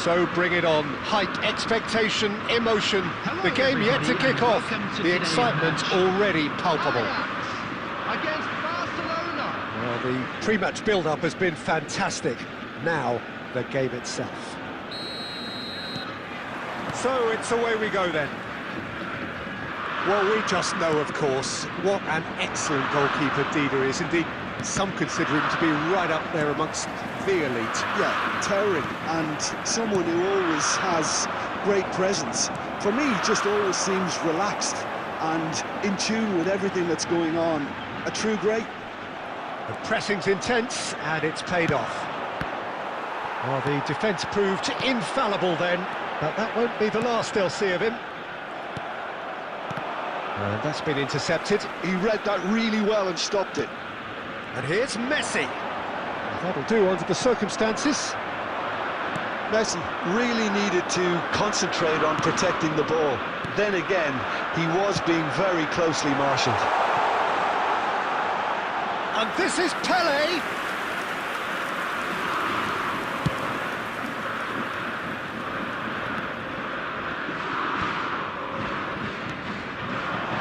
So bring it on. Hype, expectation, emotion. Hello, the game yet to everybody, kick and off. welcome to The today's excitement match. already palpable. Against Barcelona. Well, the pre-match build-up has been fantastic. Now, the game itself. So it's away we go then. Well, we just know, of course, what an excellent goalkeeper Dida is. Indeed, some consider him to be right up there amongst the elite. Yeah, towering, and someone who always has great presence. For me, he just always seems relaxed and in tune with everything that's going on. A true great. The pressing's intense, and it's paid off. Well, the defence proved infallible then, but that won't be the last they'll see of him. And that's been intercepted. He read that really well and stopped it. And here's Messi. That'll do under the circumstances. Messi really needed to concentrate on protecting the ball. Then again, he was being very closely marshalled. And this is Pele.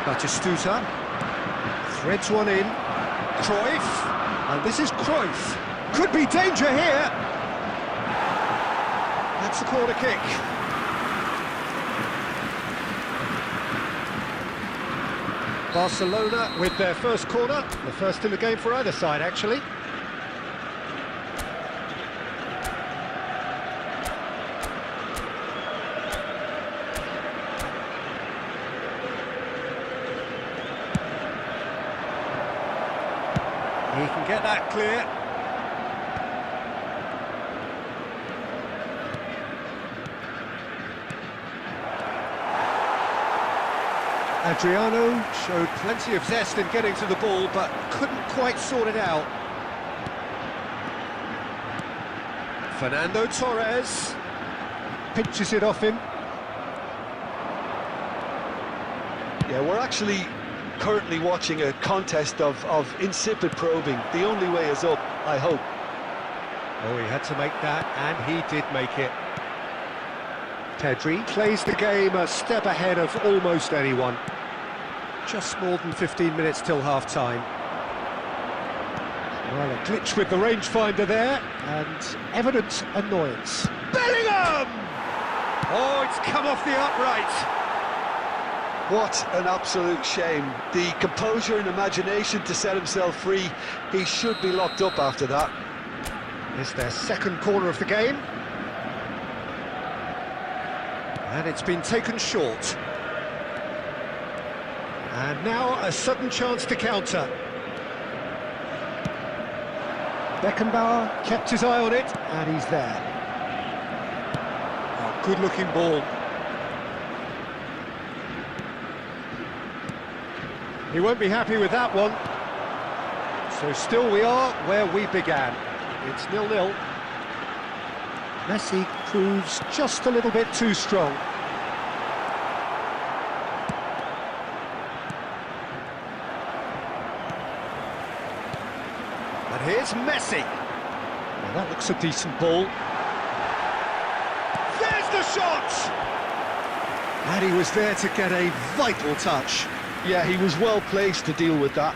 Batistuta threads one in. Cruyff, and this is Cruyff. Could be danger here. That's the corner kick. Barcelona with their first corner, the first in the game for either side, actually. He can get that clear. Adriano showed plenty of zest in getting to the ball, but couldn't quite sort it out. Fernando Torres pinches it off him. Yeah, we're actually currently watching a contest of insipid probing. The only way is up, I hope. Oh, he had to make that, and he did make it. Pedri plays the game a step ahead of almost anyone. Just more than 15 minutes till half-time. Well, a glitch with the rangefinder there, and evident annoyance. Bellingham! Oh, it's come off the upright. What an absolute shame. The composure and imagination to set himself free. He should be locked up after that. It's their second corner of the game. And it's been taken short. And now a sudden chance to counter. Beckenbauer kept his eye on it, and he's there. Oh, good-looking ball. He won't be happy with that one. So still we are where we began. It's 0-0. Messi proves just a little bit too strong. And here's Messi. Now that looks a decent ball. There's the shot! And he was there to get a vital touch. Yeah, he was well placed to deal with that.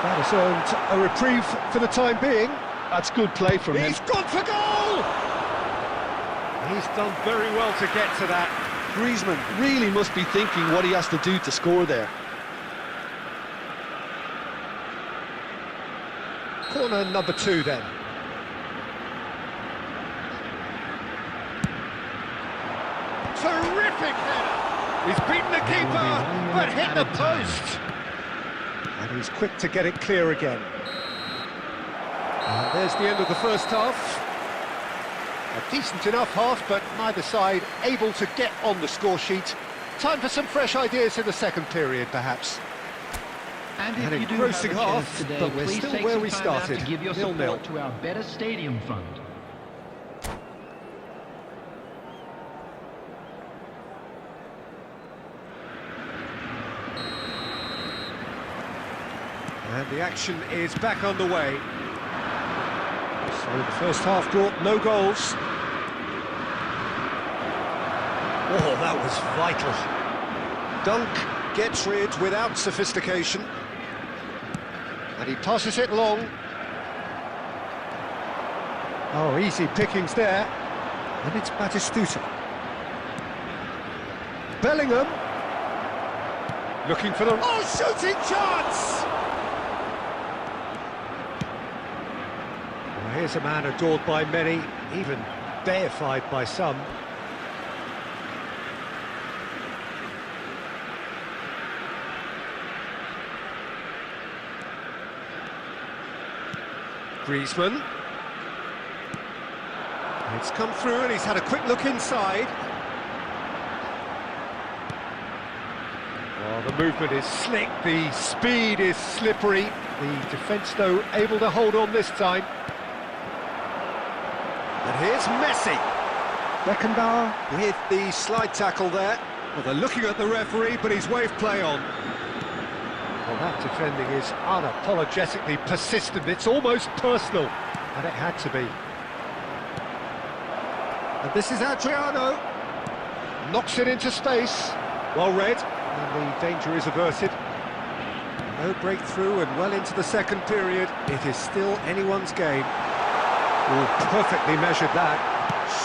That has earned a reprieve for the time being. That's good play from him. He's gone for goal! He's done very well to get to that. Griezmann really must be thinking what he has to do to score there. Corner number 2 then. Terrific header! He's beaten the keeper, but hit the post. And he's quick to get it clear again. And there's the end of the first half. A decent enough half, but neither side able to get on the score sheet. Time for some fresh ideas in the second period, perhaps. And An if you do engrossing have a chance half, today, but we're please still take where some we time out started, to give your 0-0. support to our Better Stadium Fund. And the action is back on the way. So the first half brought no goals. Oh, that was vital. Dunk gets rid without sophistication. And he passes it long. Oh, easy pickings there. And it's Batistuta. Bellingham. Looking for the... Oh, shooting chance! Well, here's a man adored by many, even deified by some. Griezmann. It's come through and he's had a quick look inside. Well, the movement is slick, the speed is slippery. The defence, though, able to hold on this time. And here's Messi. Beckenbauer with the slide tackle there. Well, they're looking at the referee, but he's waved play on. Well, that defending is unapologetically persistent. It's almost personal, and it had to be. And this is Adriano. Knocks it into space. Well read, and the danger is averted. No breakthrough and well into the second period. It is still anyone's game. Oh, perfectly measured that.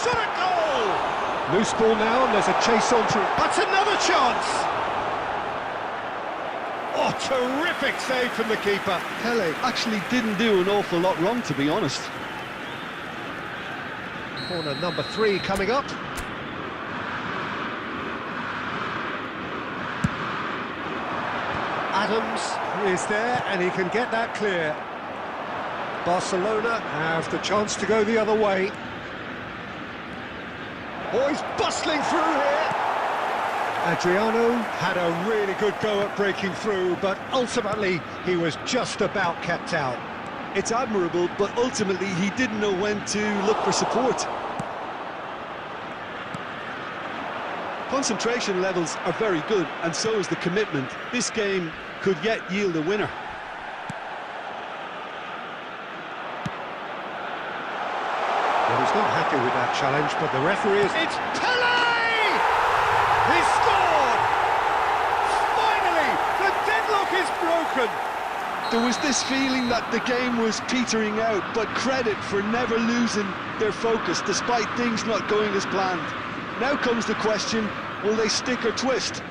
Shot at goal! Loose ball now, and there's a chase on through. That's another chance! Oh, terrific save from the keeper. Pele actually didn't do an awful lot wrong, to be honest. Corner number 3 coming up. Adams is there, and he can get that clear. Barcelona have the chance to go the other way. Oh, he's bustling through here. Adriano had a really good go at breaking through, but ultimately he was just about kept out. It's admirable, but ultimately he didn't know when to look for support. Concentration levels are very good, and so is the commitment. This game could yet yield a winner. Well, he's not happy with that challenge, but the referee is... It's Pele! He scored! Finally, the deadlock is broken! There was this feeling that the game was petering out, but credit for never losing their focus despite things not going as planned. Now comes the question, will they stick or twist?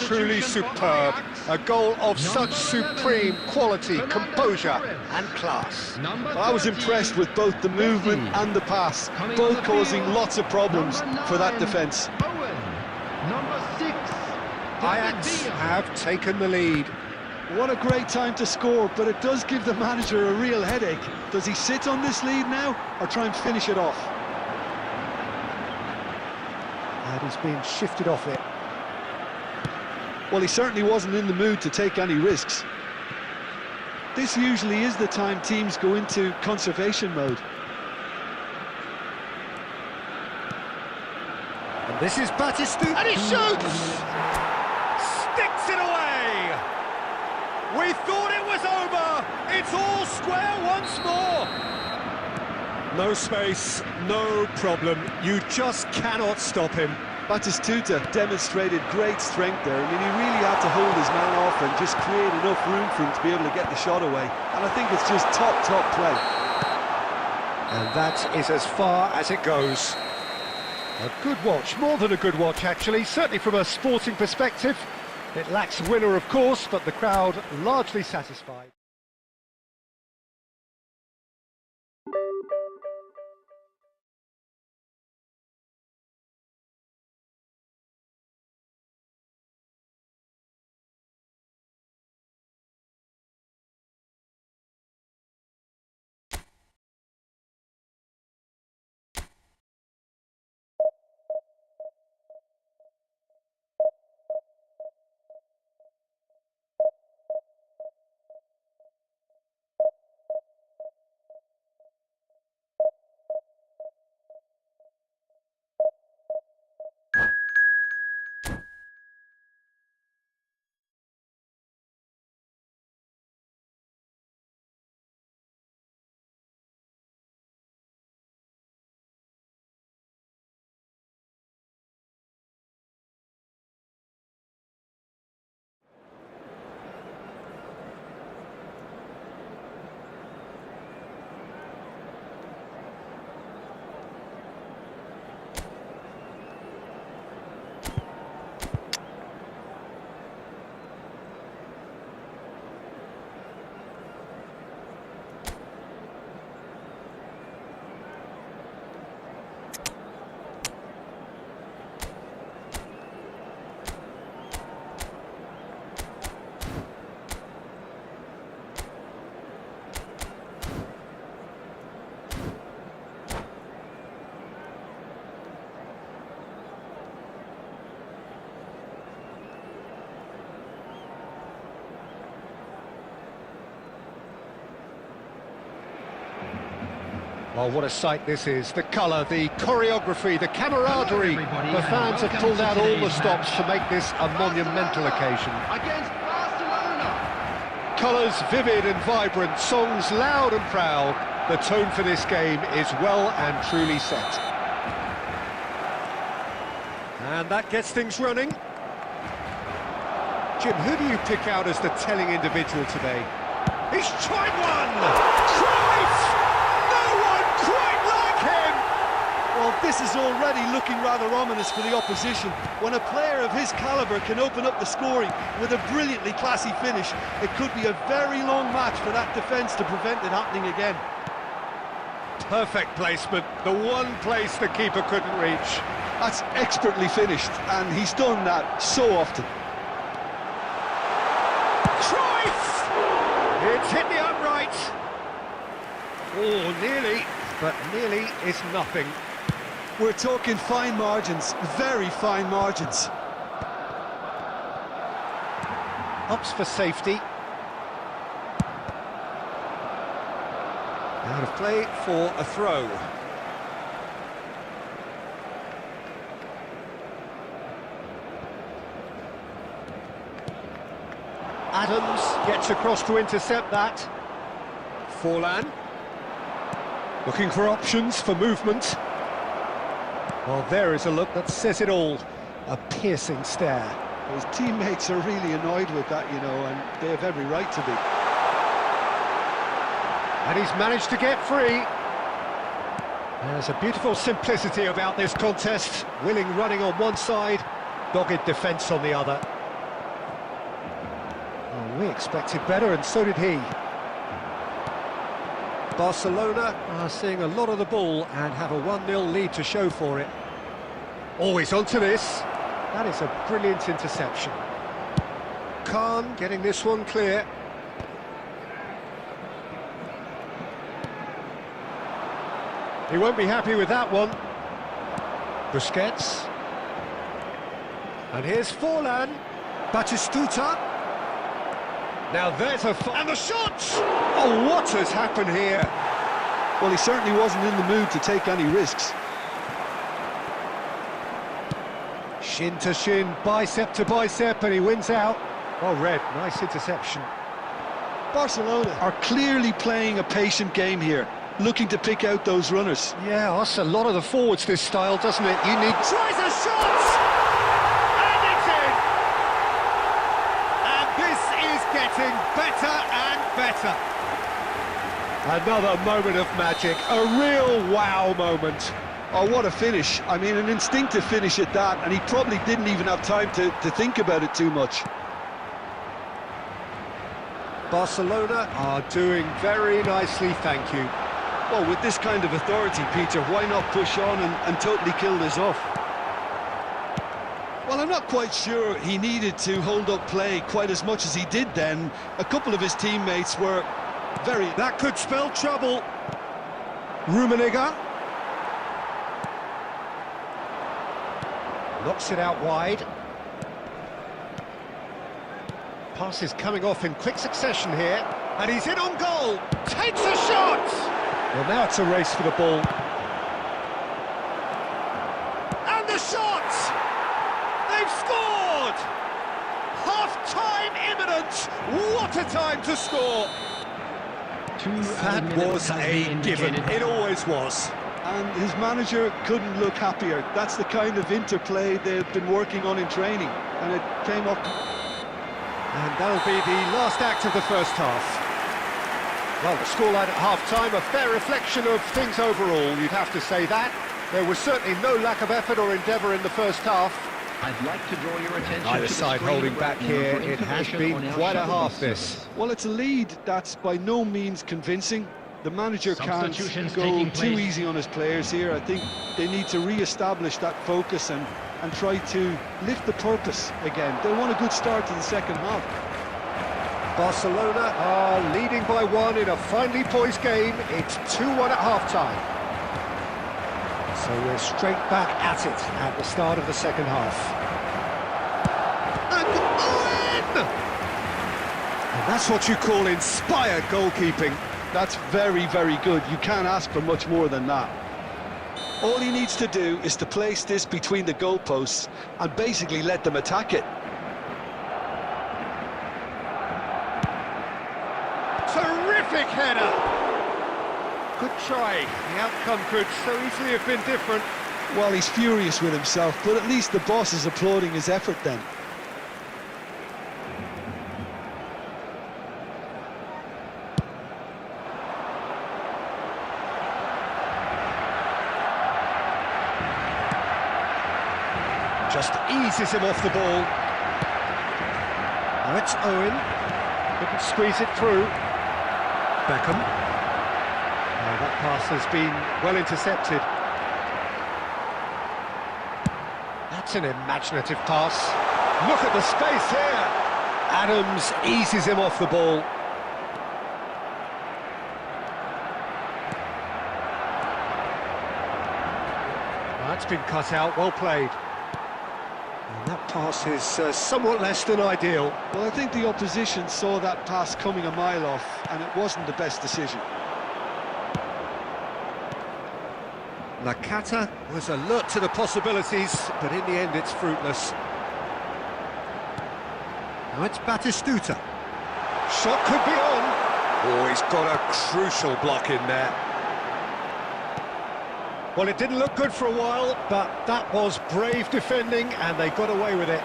Truly superb. A goal of such supreme quality, composure and class. Well, I was impressed with both the movement and the pass, both causing lots of problems for that defence. Ajax have taken the lead. What a great time to score, but it does give the manager a real headache. Does he sit on this lead now, or try and finish it off? And he's being shifted off it. Well, he certainly wasn't in the mood to take any risks. This usually is the time teams go into conservation mode. And this is Batistuta, and he shoots! Sticks it away! We thought it was over! It's all square once more! No space, no problem. You just cannot stop him. Batistuta demonstrated great strength there. I mean, he really had to hold his man off and just create enough room for him to be able to get the shot away. And I think it's just top play. And that is as far as it goes. A good watch, more than a good watch actually, certainly from a sporting perspective. It lacks a winner, of course, but the crowd largely satisfied. Oh, what a sight this is. The colour, the choreography, the camaraderie. everybody, The fans have welcome pulled to out all the today's stops match. to make this a monumental occasion. Against Barcelona. Colours vivid and vibrant, songs loud and proud. The tone for this game is well and truly set. And that gets things running. Jim, who do you pick out as the telling individual today? He's tried one! Cruyff! No one quite like him! Well, this is already looking rather ominous for the opposition. When a player of his calibre can open up the scoring with a brilliantly classy finish, it could be a very long match for that defence to prevent it happening again. Perfect placement, the one place the keeper couldn't reach. That's expertly finished, and he's done that so often. Cruyff! It's hit the upright. Oh, nearly, but nearly is nothing. We're talking fine margins, very fine margins. Opts for safety. Out of play for a throw. Adams gets across to intercept that. Forlan. Looking for options for movement. Well, there is a look that says it all. A piercing stare. His teammates are really annoyed with that, you know, and they have every right to be. And he's managed to get free. There's a beautiful simplicity about this contest. Willing running on one side, dogged defence on the other. Well, we expected better, and so did he. Barcelona are seeing a lot of the ball and have a 1-0 lead to show for it. Always onto this. That is a brilliant interception. Khan getting this one clear. He won't be happy with that one. Busquets. And here's Forlan. Batistuta. Now there's a... And the shot! Oh, what has happened here? Well, he certainly wasn't in the mood to take any risks. Shin to shin, bicep to bicep, and he wins out. Well read, nice interception. Barcelona are clearly playing a patient game here, looking to pick out those runners. Yeah, that's a lot of the forwards, this style, doesn't it? You need... Tries a shot! And it's in! And this is getting better and better. Another moment of magic, a real wow moment. Oh, what a finish. I mean, an instinctive finish at that, and he probably didn't even have time to think about it too much. Barcelona are doing very nicely, thank you. Well, with this kind of authority, Peter, why not push on and totally kill this off? Well, I'm not quite sure he needed to hold up play quite as much as he did then. A couple of his teammates were very... That could spell trouble. Rummenigge. Knocks it out wide. Pass is coming off in quick succession here. And he's in on goal. Takes a shot! Well, now it's a race for the ball. And the shot! They've scored! Half-time imminent! What a time to score! That was a given. It always was. And his manager couldn't look happier. That's the kind of interplay they've been working on in training, and it came up. And that'll be the last act of the first half. Well, the scoreline at half-time, a fair reflection of things overall, you'd have to say that. There was certainly no lack of effort or endeavour in the first half. I'd like to draw your attention Either to the side screen holding right back now here, for it has information on been our quite a shuttle half bus this. service. Well, it's a lead that's by no means convincing. The manager can't Substitutions go taking too place. easy on his players here. I think they need to re-establish that focus and try to lift the purpose again. They want a good start to the second half. Barcelona are leading by 1 in a finely poised game. It's 2-1 at half-time. So we're straight back at it at the start of the second half. And Owen! And that's what you call inspired goalkeeping. That's very, very good. You can't ask for much more than that. All he needs to do is to place this between the goalposts and basically let them attack it. Terrific header! Good try. The outcome could so easily have been different. Well, he's furious with himself, but at least the boss is applauding his effort then. Just eases him off the ball. Now it's Owen. Couldn't squeeze it through. Beckham. Now that pass has been well intercepted. That's an imaginative pass. Look at the space here. Adams eases him off the ball. That's been cut out, well played. And that pass is somewhat less than ideal. Well, I think the opposition saw that pass coming a mile off, and it wasn't the best decision. Nakata was alert to the possibilities, but in the end it's fruitless. Now it's Batistuta. Shot could be on. Oh, he's got a crucial block in there. Well, it didn't look good for a while, but that was brave defending, and they got away with it.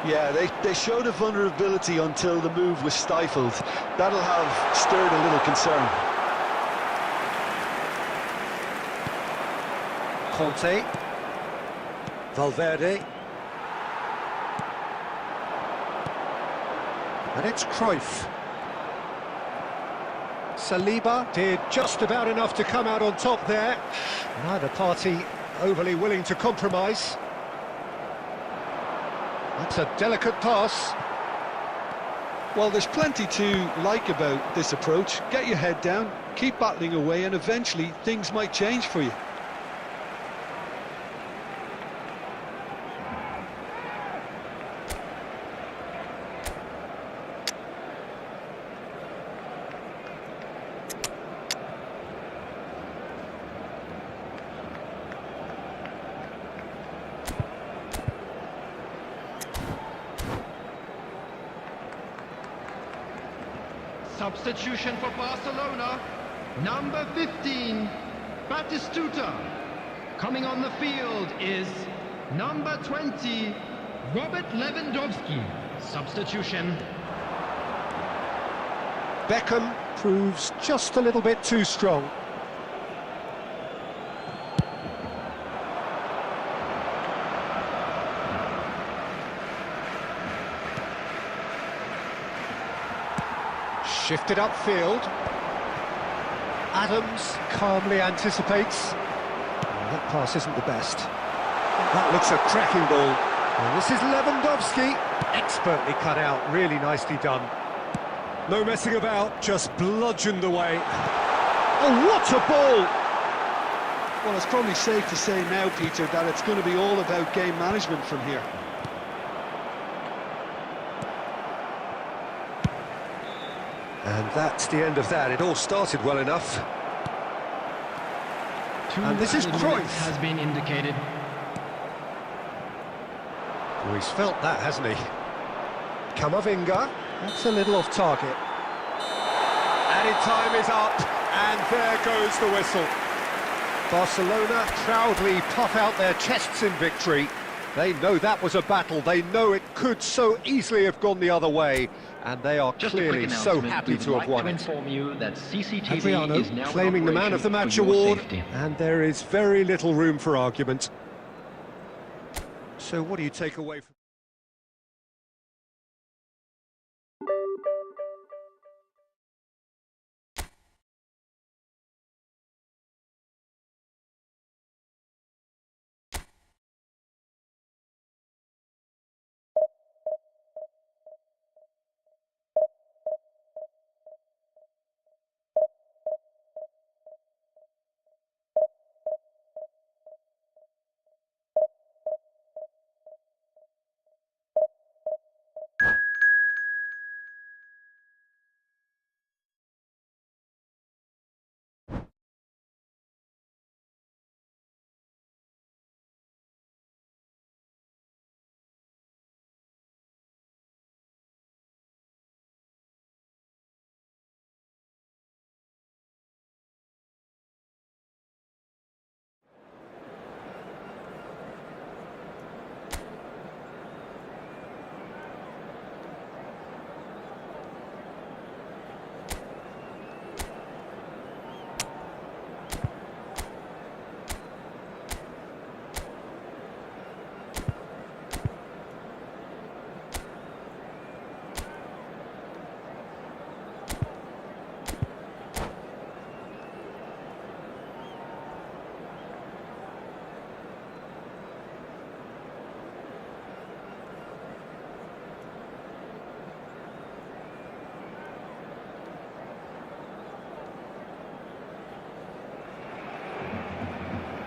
Yeah, they showed a vulnerability until the move was stifled. That'll have stirred a little concern. Conte. Valverde. And it's Cruyff. Saliba did just about enough to come out on top there. Neither party overly willing to compromise. That's a delicate pass. Well, there's plenty to like about this approach. Get your head down, keep battling away, and eventually things might change for you. Substitution for Barcelona, number 15, Batistuta. Coming on the field is number 20, Robert Lewandowski. Substitution. Beckham proves just a little bit too strong. Shifted upfield. Adams calmly anticipates. That pass isn't the best. That looks a cracking ball. And this is Lewandowski. Expertly cut out, really nicely done. No messing about, just bludgeoned away. Oh, what a ball! Well, it's probably safe to say now, Peter, that it's going to be all about game management from here. And that's the end of that. It all started well enough. And this is Cruyff. Has been indicated. Oh, he's felt that, hasn't he? Kamavinga. That's a little off target. Added time is up, and there goes the whistle. Barcelona proudly puff out their chests in victory. They know that was a battle. They know it could so easily have gone the other way, and they are clearly so happy to have won it. Inform you that CCTV Adriano is now claiming the man of the match for your award, safety. and there is very little room for argument. So what do you take away from...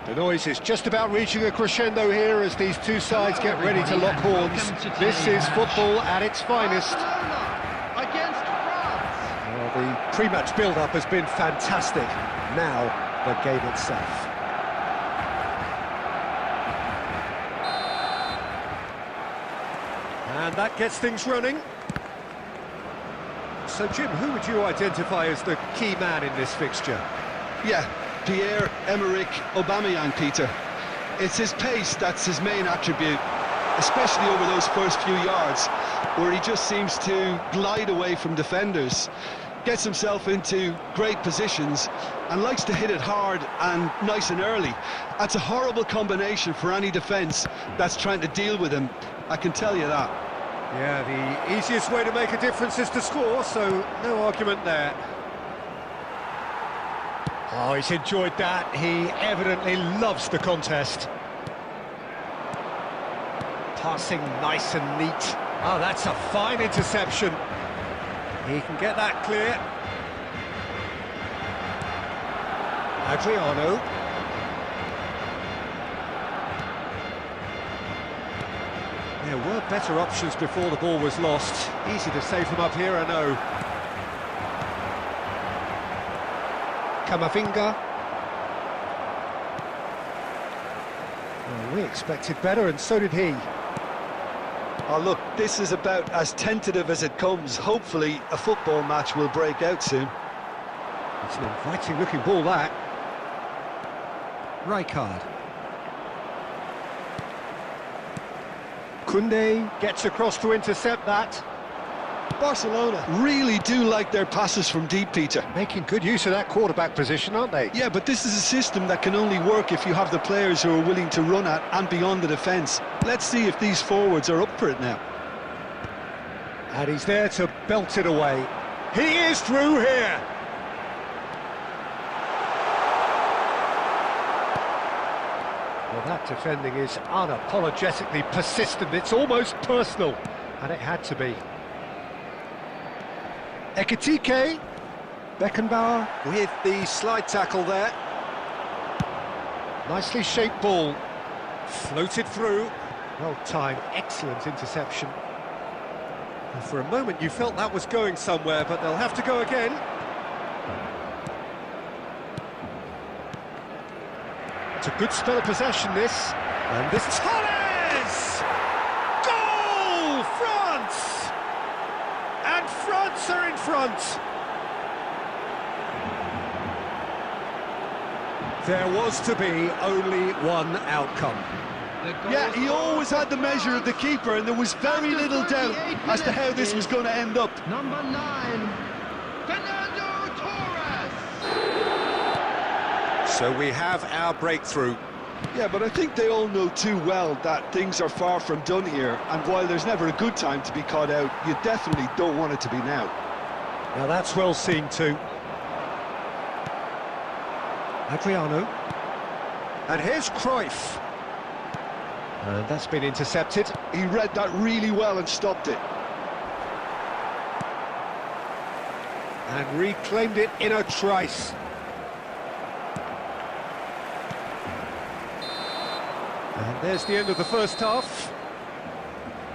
The noise is just about reaching a crescendo here as these two sides get ready to lock horns. This is football at its finest. Barcelona against France. Well, the pre-match build-up has been fantastic. Now, the game itself. And that gets things running. So, Jim, who would you identify as the key man in this fixture? Yeah, Pierre-Emerick Aubameyang, Peter. It's his pace that's his main attribute, especially over those first few yards, where he just seems to glide away from defenders, gets himself into great positions, and likes to hit it hard and nice and early. That's a horrible combination for any defence that's trying to deal with him, I can tell you that. Yeah, the easiest way to make a difference is to score, so no argument there. Oh, he's enjoyed that. He evidently loves the contest. Passing nice and neat. Oh, that's a fine interception. He can get that clear. Adriano. There were better options before the ball was lost. Easy to save from up here, I know. Camavinga. Well, we expected better, and so did he. Oh, look, this is about as tentative as it comes. Hopefully, a football match will break out soon. It's an inviting-looking ball, that. Rijkaard. Koundé gets across to intercept that. Barcelona really do like their passes from deep, Peter. Making good use of that quarterback position, aren't they? Yeah, but this is a system that can only work if you have the players who are willing to run at and beyond the defence. Let's see if these forwards are up for it now. And he's there to belt it away. He is through here! Well, that defending is unapologetically persistent. It's almost personal, and it had to be. Ekitike, Beckenbauer with the slide tackle there. Nicely shaped ball, floated through. Well timed, excellent interception. And for a moment you felt that was going somewhere, but they'll have to go again. It's a good spell of possession, this. And this is Torres! Goal! France! And France are in front. There was to be only one outcome. Yeah, he always had the measure of the keeper, and there was very little doubt as to how this was going to end up. Number 9, Fernando Torres. So we have our breakthrough. Yeah, but I think they all know too well that things are far from done here, and while there's never a good time to be caught out, you definitely don't want it to be now. Now that's well seen too. Adriano. And here's Cruyff. And that's been intercepted. He read that really well and stopped it. And reclaimed it in a trice. And there's the end of the first half.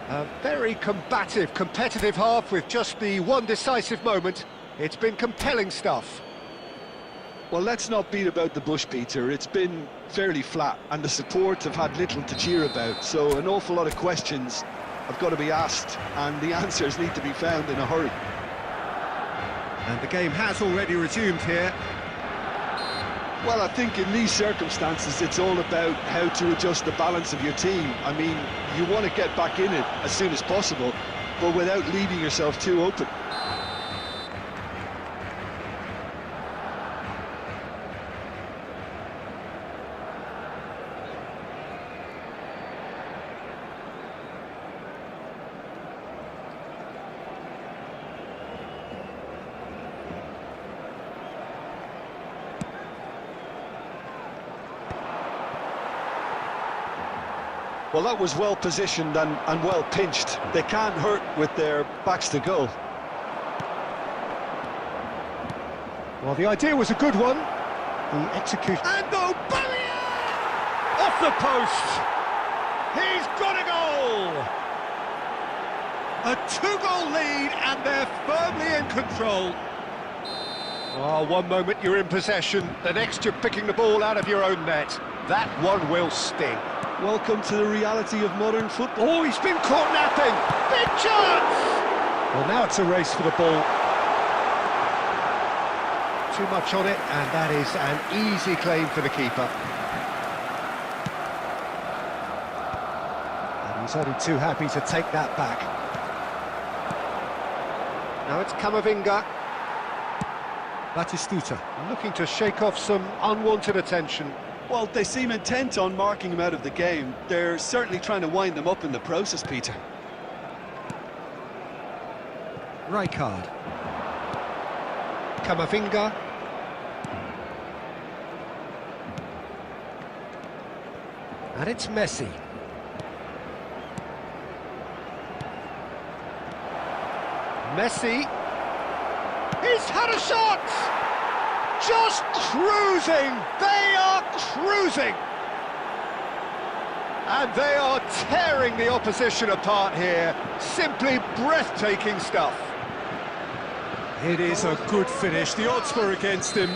A very combative, competitive half with just the one decisive moment. It's been compelling stuff. Well, let's not beat about the bush, Peter. It's been fairly flat, and the support have had little to cheer about, so an awful lot of questions have got to be asked, and the answers need to be found in a hurry. And the game has already resumed here. Well, I think in these circumstances, it's all about how to adjust the balance of your team. I mean, you want to get back in it as soon as possible, but without leaving yourself too open. Well, that was well positioned and well pinched. They can't hurt with their backs to goal. Well, the idea was a good one. The execution... And Aubameyang! the post! He's got a goal! A two-goal lead, and they're firmly in control. Oh, one moment you're in possession, the next you're picking the ball out of your own net. That one will sting. Welcome to the reality of modern football. Oh, he's been caught napping! Big chance! Well, now it's a race for the ball. Too much on it, and that is an easy claim for the keeper. And he's only too happy to take that back. Now it's Camavinga. Batistuta looking to shake off some unwanted attention. Well, they seem intent on marking him out of the game. They're certainly trying to wind them up in the process, Peter. Rijkaard. Camavinga. And it's Messi. Messi. He's had a shot! Just cruising! They are cruising! And they are tearing the opposition apart here. Simply breathtaking stuff. It is a good finish. The odds were against him.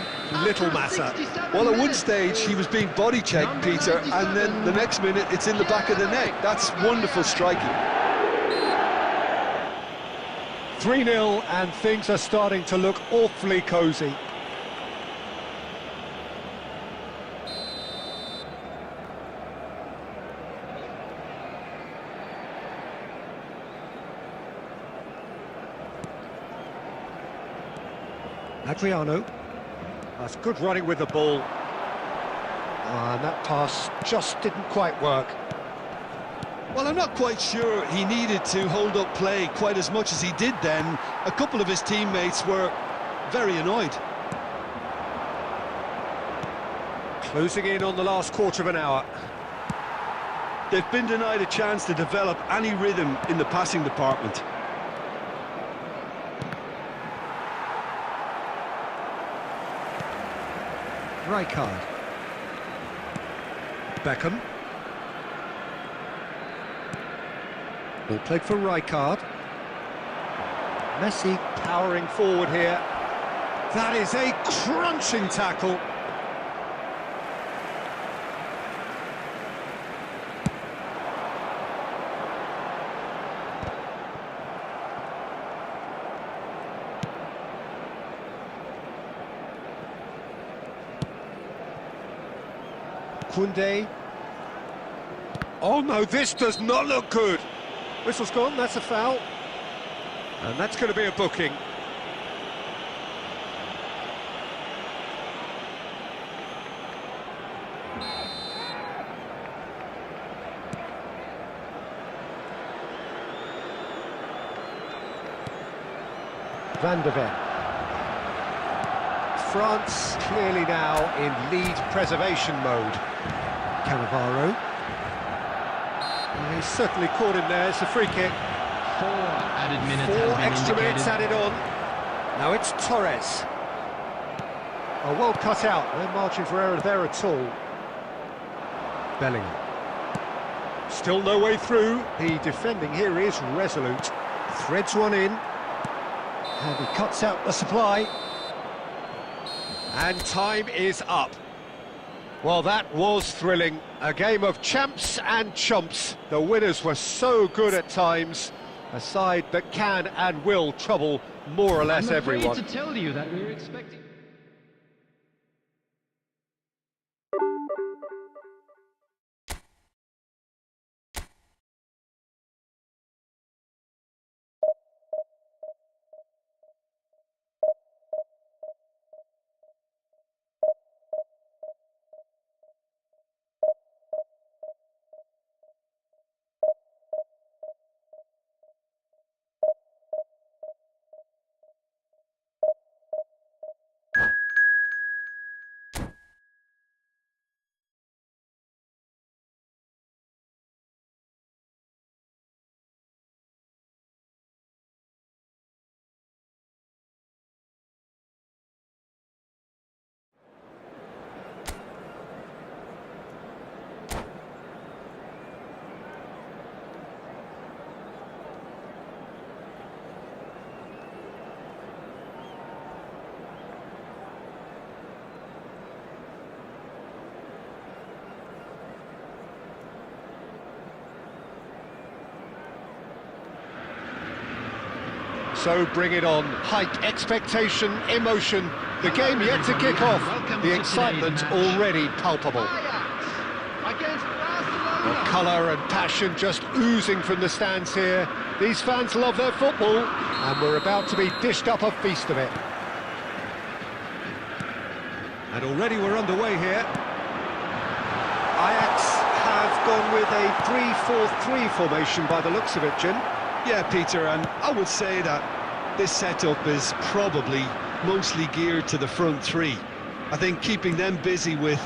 Little matter. Well, at one stage he was being body checked, Peter, and then the next minute it's in the back of the net. That's wonderful striking. 3-0, and things are starting to look awfully cosy. Adriano. That's good running with the ball. And that pass just didn't quite work. Well, I'm not quite sure he needed to hold up play quite as much as he did then. A couple of his teammates were very annoyed. Closing in on the last quarter of an hour. They've been denied a chance to develop any rhythm in the passing department. Rijkaard. Beckham. Ball played for Rijkaard. Messi powering forward here. That is a crunching tackle. Koundé. Oh no, this does not look good. Whistle's gone, that's a foul. And that's going to be a booking. Van de Ven. France clearly now in lead preservation mode. Cannavaro. He's certainly caught him there, it's a free kick. 4 added minutes Four has been extra indicated. minutes added on. Now it's Torres. Oh, well cut out, no margin for error there at all. Bellingham. Still no way through, the defending here is resolute. Threads one in. And he cuts out the supply. And time is up. Well, that was thrilling. A game of champs and chumps. The winners were so good at times. A side that can and will trouble more or less everyone. I'm afraid to tell you that we were expecting... So bring it on. Hike, expectation, emotion. The game yet to kick off. The excitement already palpable. The colour and passion just oozing from the stands here. These fans love their football, and we're about to be dished up a feast of it. And already we're underway here. Ajax have gone with a 3-4-3 formation by the looks of it, Jim. Yeah, Peter, and I would say that this setup is probably mostly geared to the front three. I think keeping them busy with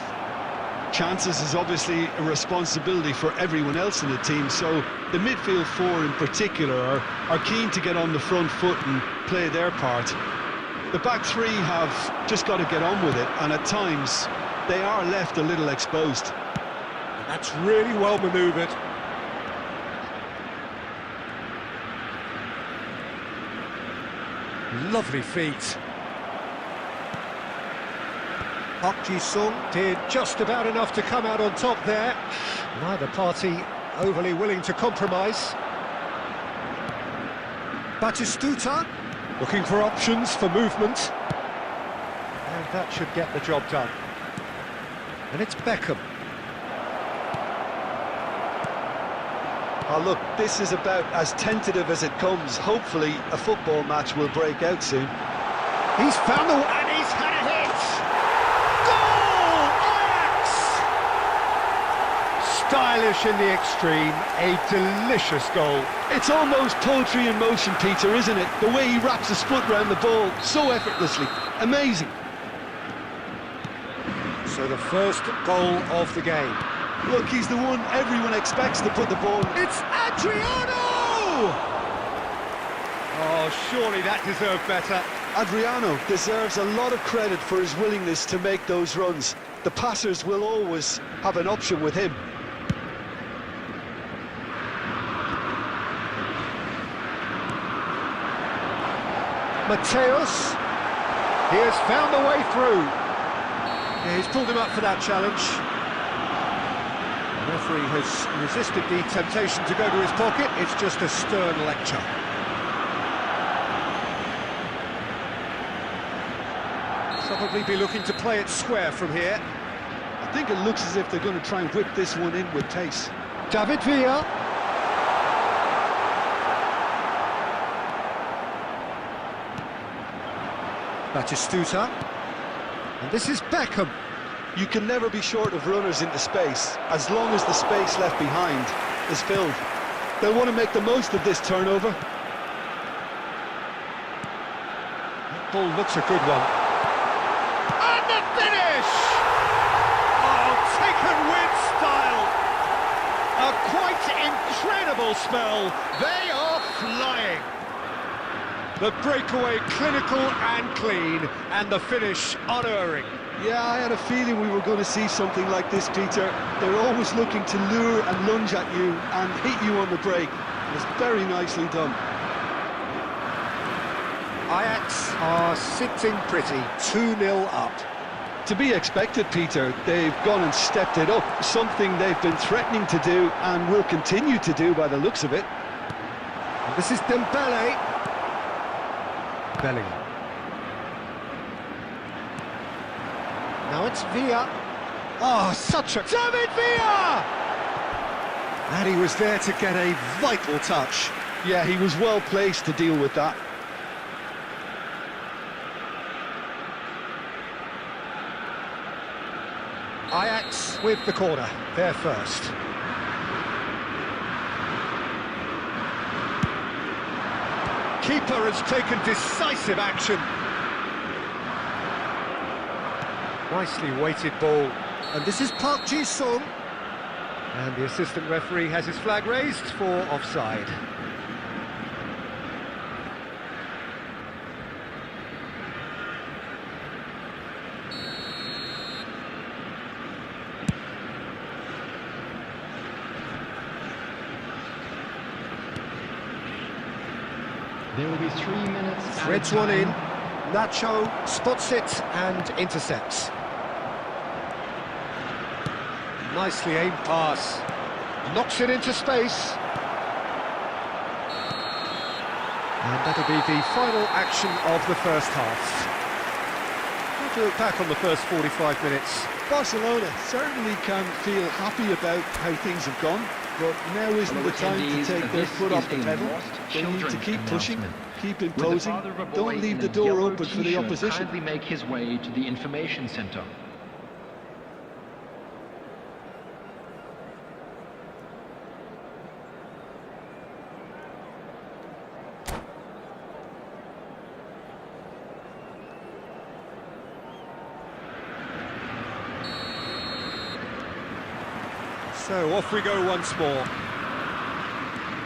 chances is obviously a responsibility for everyone else in the team, so the midfield four in particular are keen to get on the front foot and play their part. The back three have just got to get on with it, and at times they are left a little exposed. And that's really well manoeuvred. Lovely feet. Park Ji-sung did just about enough to come out on top there. Neither party overly willing to compromise. Batistuta looking for options for movement. And that should get the job done. And it's Beckham. Oh, look, this is about as tentative as it comes. Hopefully a football match will break out soon. He's found the... and he's had a hit! Goal! Ajax! Stylish in the extreme, a delicious goal. It's almost poetry in motion, Peter, isn't it? The way he wraps his foot round the ball so effortlessly. Amazing. So the first goal of the game. Look, he's the one everyone expects to put the ball. It's Adriano! Oh, surely that deserved better. Adriano deserves a lot of credit for his willingness to make those runs. The passers will always have an option with him. Mateus, he has found the way through. Yeah, he's pulled him up for that challenge. The referee has resisted the temptation to go to his pocket. It's just a stern lecture. Probably be looking to play it square from here. I think it looks as if they're going to try and whip this one in with pace. David Villa. Batistuta. And this is Beckham. You can never be short of runners into space, as long as the space left behind is filled. They'll want to make the most of this turnover. That ball looks a good one. And the finish! Oh, taken with style. A quite incredible spell. They are flying. The breakaway clinical and clean, and the finish unerring. Yeah, I had a feeling we were going to see something like this, Peter. They're always looking to lure and lunge at you and hit you on the break. It's very nicely done. Ajax are sitting pretty, 2-0 up. To be expected, Peter. They've gone and stepped it up, something they've been threatening to do and will continue to do by the looks of it. And this is Dembele. Bellingham. Now it's Villa. Oh, such a... David Villa! And he was there to get a vital touch. Yeah, he was well placed to deal with that. Ajax with the corner, they're first. Keeper has taken decisive action. Nicely weighted ball. And this is Park Ji-sung. And the assistant referee has his flag raised for offside. There will be 3 minutes. Threads one in. Nacho spots it and intercepts. Nicely aimed pass. Knocks it into space. And that'll be the final action of the first half. How do you look back on the first 45 minutes? Barcelona certainly can feel happy about how things have gone, but now isn't the time to take their foot off the pedal. They need to keep pushing, keep imposing, don't leave the door open for the opposition. Kindly make his way to the information center. So off we go once more.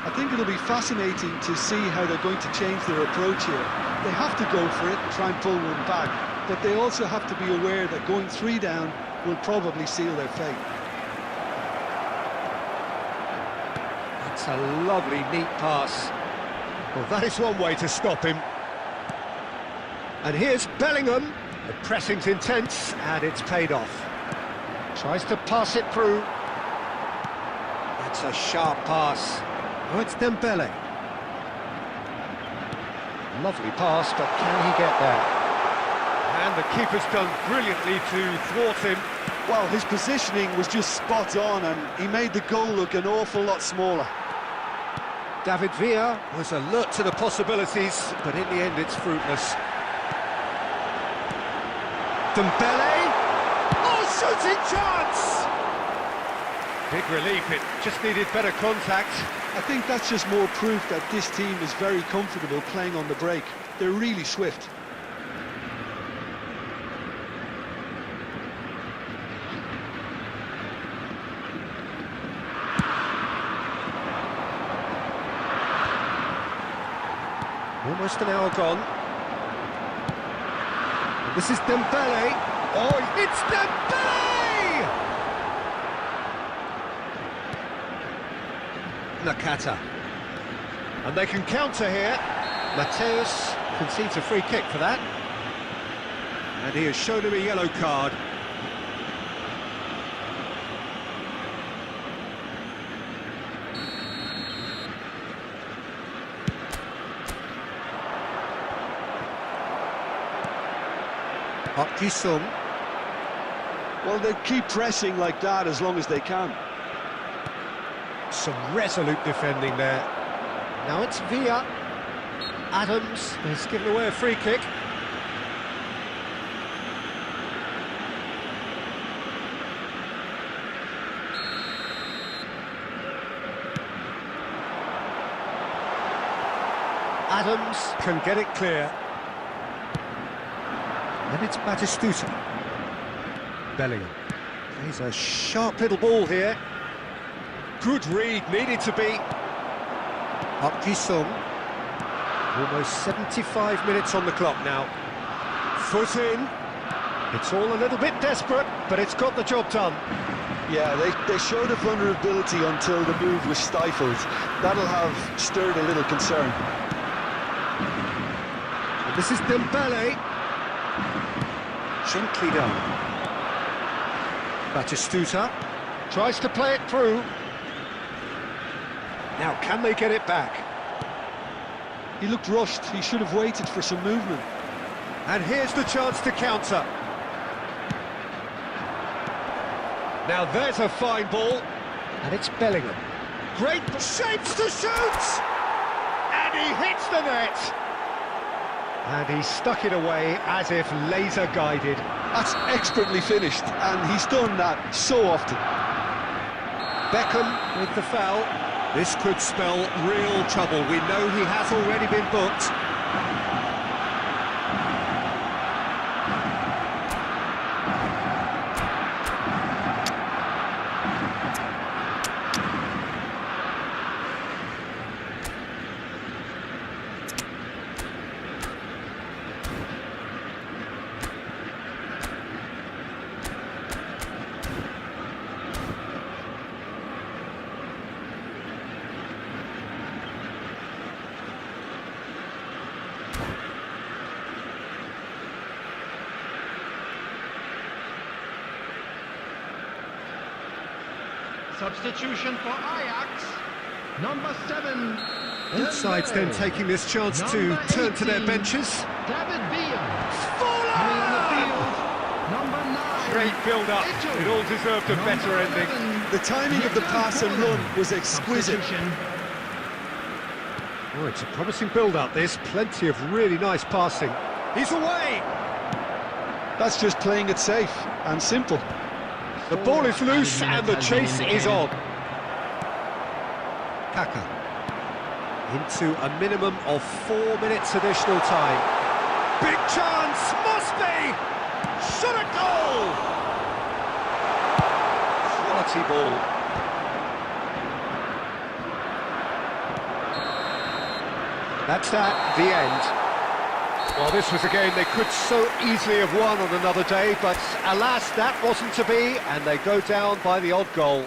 I think it'll be fascinating to see how they're going to change their approach here. They have to go for it and try and pull one back, but they also have to be aware that going 3 down will probably seal their fate. That's a lovely, neat pass. Well, that is one way to stop him. And here's Bellingham. The pressing's intense, and it's paid off. Tries to pass it through. That's a sharp pass. Oh, it's Dembele. Lovely pass, but can he get there? And the keeper's done brilliantly to thwart him. Well, his positioning was just spot on, and he made the goal look an awful lot smaller. David Villa was alert to the possibilities, but in the end it's fruitless. Dembele! Oh, shooting chance! Big relief, it just needed better contact. I think that's just more proof that this team is very comfortable playing on the break. They're really swift. Almost an hour gone. And this is Dembele. Oh, it's Dembele! Nakata. And they can counter here. Mateus concedes a free kick for that. And he has shown him a yellow card. Sung. Well, they keep pressing like that as long as they can. Some resolute defending there. Now it's Villa. Adams has given away a free kick. Adams can get it clear. And it's Batistuta. Bellingham. Plays a sharp little ball here. Good read, needed to be. Sung. Almost 75 minutes on the clock now. Foot in. It's all a little bit desperate, but it's got the job done. Yeah, they showed a vulnerability until the move was stifled. That'll have stirred a little concern. And this is Dembele. Gently done. Batistuta tries to play it through. Now, can they get it back? He looked rushed. He should have waited for some movement. And here's the chance to counter. Now there's a fine ball. And it's Bellingham. Great shapes to shoot! And he hits the net! And he stuck it away as if laser guided. That's expertly finished, and he's done that so often. Beckham with the foul. This could spell real trouble. We know he has already been booked. Substitution for Ajax, number 7, Both sides then taking this chance to turn to their benches. David Villa. Great build-up. It all deserved a better ending. The timing of the pass and run was exquisite. Oh, it's a promising build-up, this. Plenty of really nice passing. He's away! That's just playing it safe and simple. The ball is loose and the chase is on. Kaka. Into a minimum of 4 minutes additional time. Big chance! Must be! Shot a goal! Quality ball. That's that, the end. Well, this was a game they could so easily have won on another day, but alas, that wasn't to be, and they go down by the odd goal.